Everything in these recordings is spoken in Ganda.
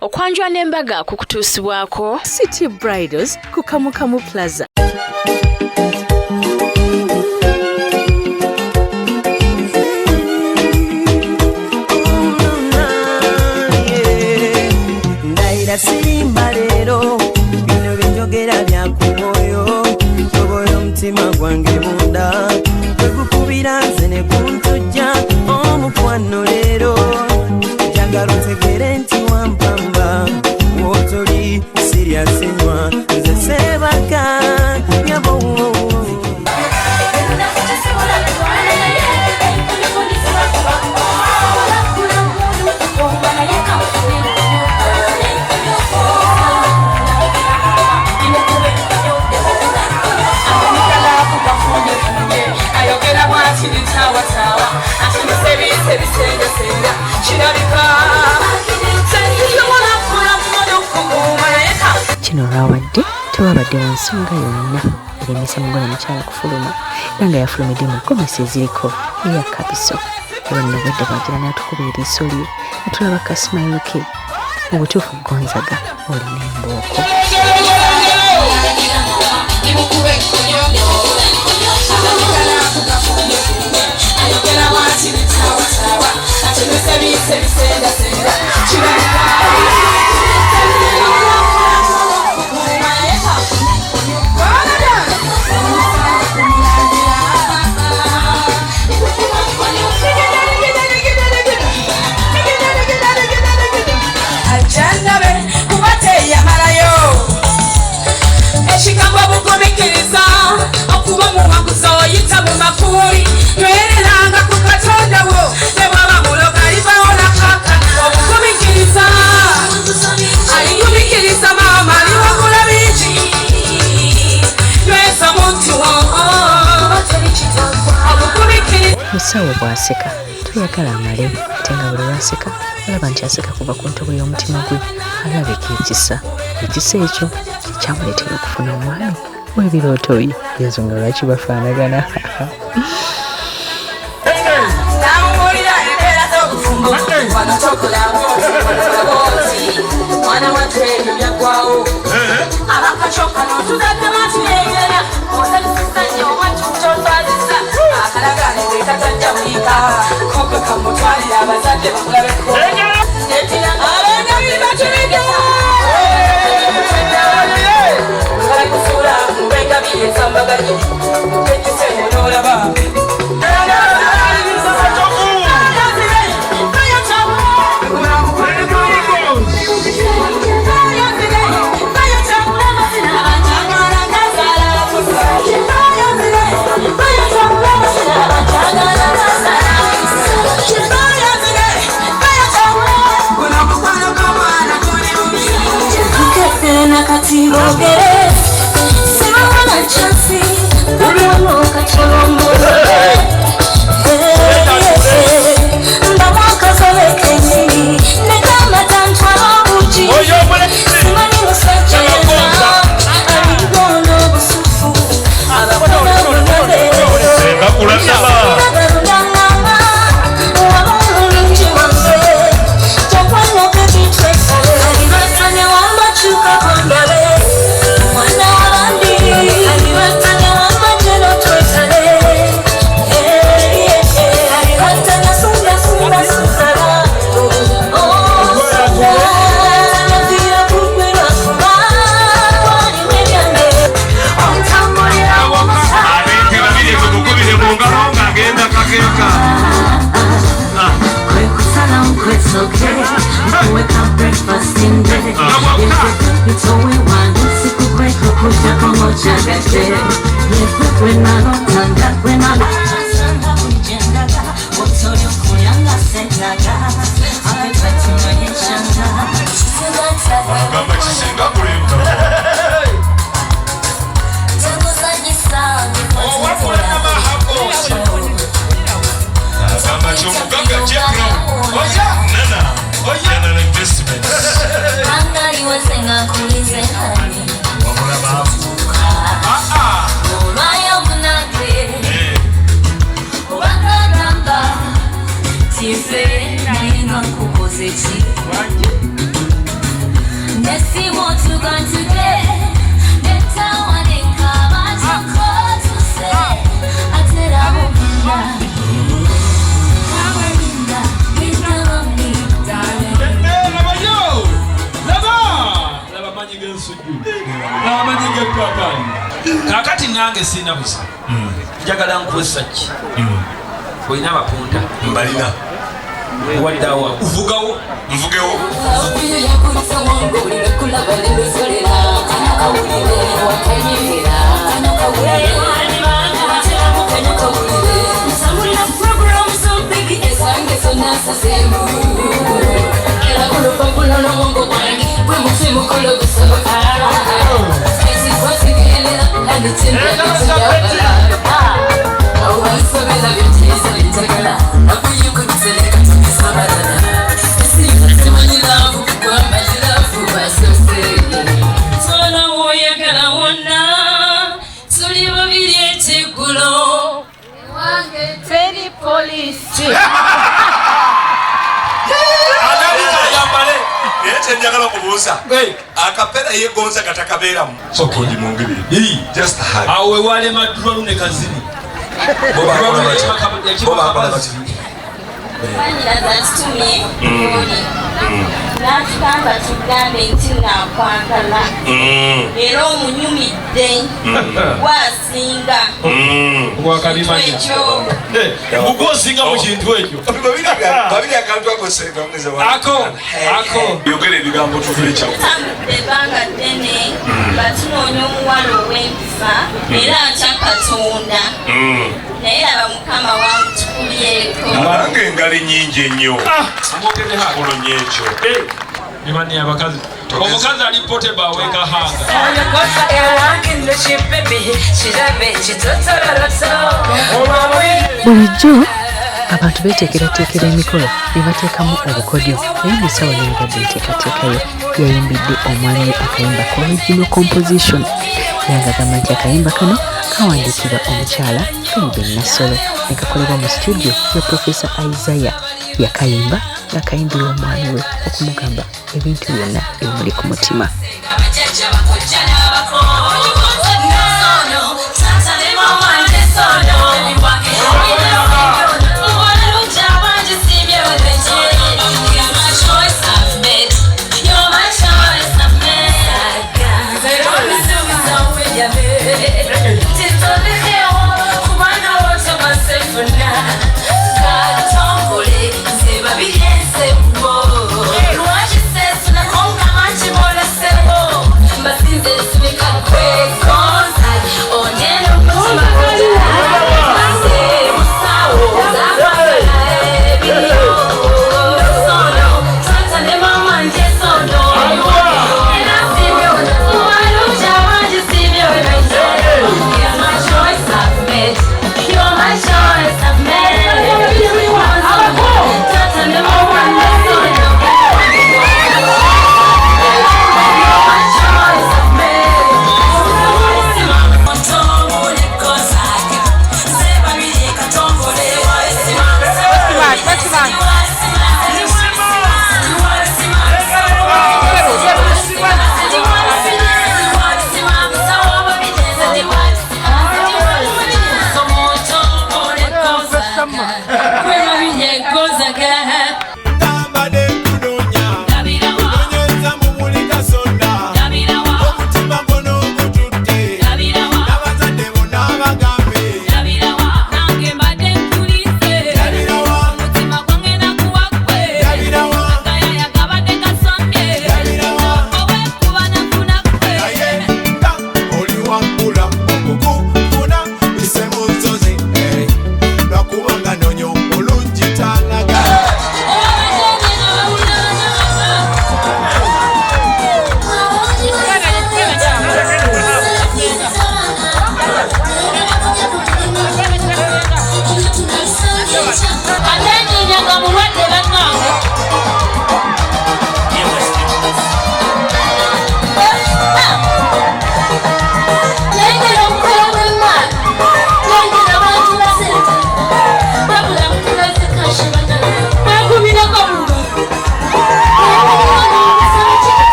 okwanjwa n'embaga kukutuusibwako City Bridals ku Kamukamu Plaza. Sirimba lero bino binjogera bya kumoyo toboyo mtima gwange munda kwekukubira nze ne kuntujja omukwano lero njagala otegere nti wampamba wotoli siryasenywa nze sebaka nyabo Kino olwawadde tewabadde mu nsonga yonna eremesa mugola mukyala kufuluma era nga yafulumidde mu gomesi eziriko eya kabiso era nno obwedde bwagira n'atukuba eriiso lye netulaba kasimayiro ke mu butuufu gonzaga olina embooko musawo bw'aseka tuyagala amale ate nga buli lwaseka olaba nti aseka kuva ku ntobo y'omutima gwe alabika ekisa ekyo kyamuleetera okufuna omwami w'ebirooto bye ensonga lwaki bafaanagana Siempre Let's see what you got today. Better one in cover to call to say. I tell her kakati nange sina busa njagala nkuwesa ki olina abapunta mbalina waddawa uvugawo nvugewo njagala kubuuza akapera yegonza katakabeeramu sokoji mungiri just hard awe wale madrolu ne kazini natugamba tugambe nti nakwagala era omunyumidde wasinga ekyo mugosinga mu kintu ekyo babiri akantu ako yogera ebigambo tutambudde ebbanga ddene batunoonya omuwala ow'empisa era atya Katonda naye laba mukama wangu tukubyeko nange engali nyingi ennyo olonye ekyo imani abakazi omukazi alipote baweka hanga bulijjo abantu beteekerateekera emikolo ne bateekamu obukodyo naye musawo nengadde nteekateekayo yayimbidde omwami we akayimba ka original composition yangagamba nti akayimba kano kawandiikibwa omukyala Philibert Nassolo ne kakolebwa mu studio ya Professor Isaiah yakayimba ng'akayimbira omwami we okumugamba ebintu byonna ebimuli ku mutima.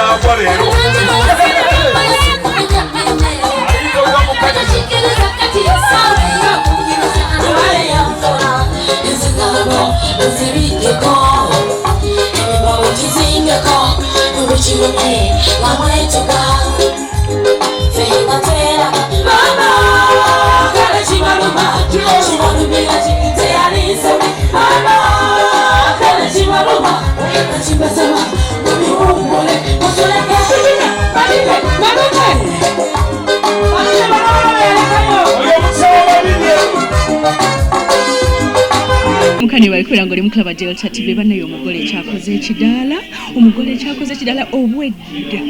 n'agwa leero Mukani walikula ngoli muklaba Delta TV banayo omugole kyakoze ekidala omugole kyakoze ekidala obwedda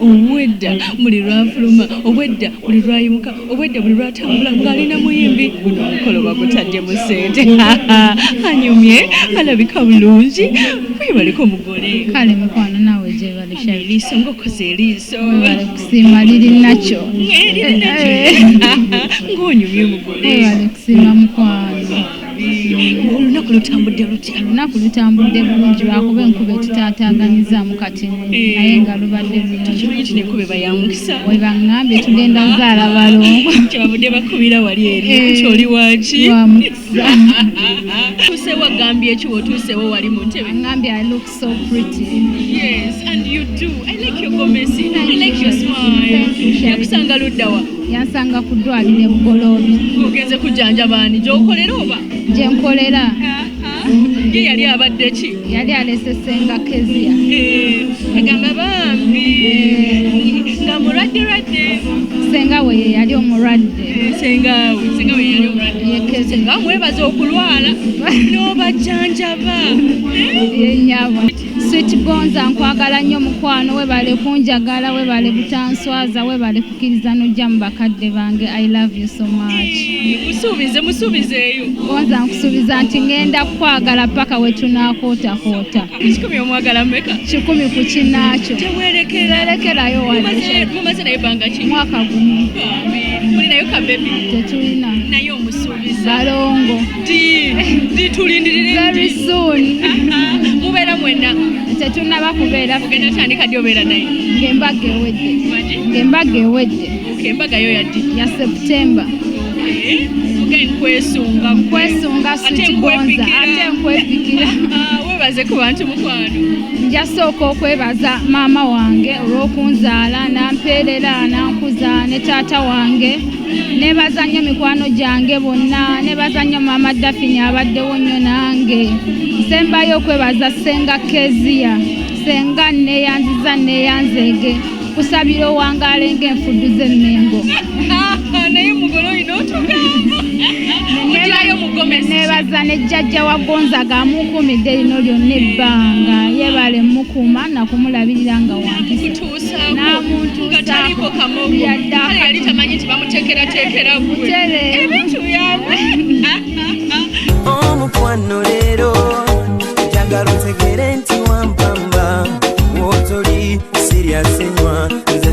obwedda muli lwafuluma obwedda muli lwayimuka obwedda muli lwatambula ng'alina muyimbi guno omukolo bagutadde mu ssente anyumye alabika bulungi webaliko omugole kale mukwano nawe gye balisha liiso ng'okoze eriiso bali kusiima liri nakyo ng'onyumye omugole bali kusiima mukwano olunaku lutambudde lutya olunaku lutambudde bulungi lwakuba enkuba etutaataaganyiza kati naye nga lubadde kimanyi nti nenkuba eba ya mukisa we baŋŋambye tugenda kuzaala balongo kyebavudde bakubira wali eri kyoli waki wa mukisa tuseewo agambye eki wotuuseewo wali mu ntebe aŋŋambye I look so pretty. Yes, and you do. I like your gomesi. I like your smile. Yakusanga luddawa yansanga ku ddwaliro e Bugoloobi ogenze kujjanjaba ani gy'okolera oba gye nkolera ye yali abadde ki yali alese Senga Kezia agamba bambi nga mulwadde senga we ye yali omulwadde senga we yali omulwadde ye Kezia nga mwebaza okulwala n'obajjanjaba yenyabo Sweet Gonza nkwagala nnyo mukwano webale kunjagala webale butanswaza webale kukkiriza n'ojja mu bakadde bange I love you so much musuubizeeyo Gonza nkusuubiza nti ngenda kukwagala paka we tunakootakoota 10 omwagala mmeka 10 ku kinaakyo tewerekerayo mumaze naye banga ki mwaka gumu mulinayo kabebi tetulina naye omusuubiza balongo di tulindirire very soon mubeera mwenna tetunaba kubeera ogenda tandika ddi obeera naye ng'embaga ewedde embagayo yaddi ya September kwesunga Sweet Gonza ate nkwepikira webaze ku bantu mukwano njasooka okwebaza maama wange olw'okunzaala nampeerera nankuza ne taata wange nebaza nnyo mikwano gyange bonna nebaza nnyo maama Dafini abaddewo nnyo nange nsembayo okwebaza Senga Kezia senga neyanziza neyanzeege kusabira owangaale ng'enfuddu z'emmengo naye mugolo olina otugamba ogirayo mugomesi nebaza ne jjajja wa Gonza gamunkuumidde lino lyonna ebbanga yebale mukuma nakumulabirira nga wantuusaataliiko kamogo kale yali tamanyi nti bamuteekerateekera gwe ebintu byawe omukwano leero njagala otegere nti wampamba wotoli siryasenywa nze